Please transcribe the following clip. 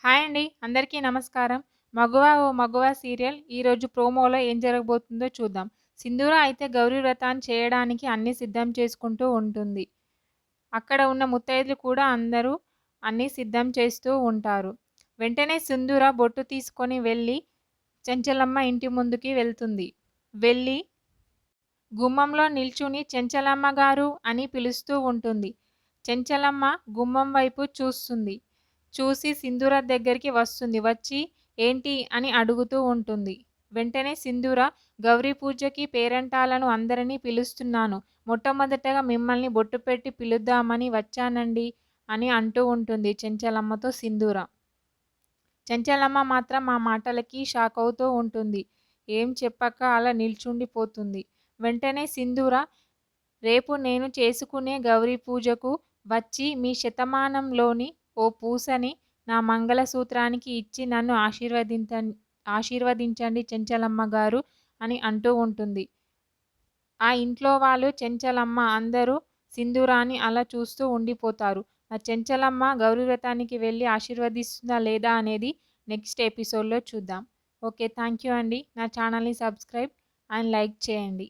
Hi అండి. అందరికీ నమస్కారం. 'మగువ ఓ మగువ' సీరియల్ ఈరోజు ప్రోమోలో ఏం జరగబోతుందో చూద్దాం. సింధూర అయితే గౌరీ వ్రతాన్ని చేయడానికి అన్నీ సిద్ధం చేసుకుంటూ ఉంటుంది. అక్కడ ఉన్న ముత్తైదులు కూడా అందరూ అన్నీ సిద్ధం చేస్తూ ఉంటారు. వెంటనే సింధూర బొట్టు తీసుకొని వెళ్ళి చెంచలమ్మ ఇంటి ముందుకి వెళ్తుంది. వెళ్ళి గుమ్మంలో నిల్చుని చెంచలమ్మ గారు అని పిలుస్తూ ఉంటుంది. చెంచలమ్మ గుమ్మం వైపు చూస్తుంది. చూసి సింధూర దగ్గరికి వస్తుంది. వచ్చి ఏంటి అని అడుగుతూ ఉంటుంది. వెంటనే సింధూర గౌరీ పూజకి పేరంటాలను అందరినీ పిలుస్తున్నాను. మొట్టమొదటగా మిమ్మల్ని బొట్టు పెట్టి పిలుద్దామని వచ్చానండి అని అంటూ ఉంటుంది చెంచలమ్మతో సింధూర. చెంచలమ్మ మాత్రం ఆ మాటలకి షాక్ అవుతూ ఉంటుంది. ఏం చెప్పక అలా నిల్చుండిపోతుంది. వెంటనే సింధూర రేపు నేను చేసుకునే గౌరీ పూజకు వచ్చి మీ శతమానంలోని ఓ పూసని నా మంగళసూత్రానికి ఇచ్చి నన్ను ఆశీర్వదించండి చెంచలమ్మ గారు అని అంటూ ఉంటుంది. ఆ ఇంట్లో వాళ్ళు చెంచలమ్మ అందరూ సింధూరాన్ని అలా చూస్తూ ఉండిపోతారు. ఆ చెంచలమ్మ గౌరీ వ్రతానికి వెళ్ళి ఆశీర్వదిస్తుందా లేదా అనేది నెక్స్ట్ ఎపిసోడ్‌లో చూద్దాం. ఓకే. థ్యాంక్ యూ అండి. నా ఛానల్‌ని సబ్స్క్రైబ్ అండ్ లైక్ చేయండి.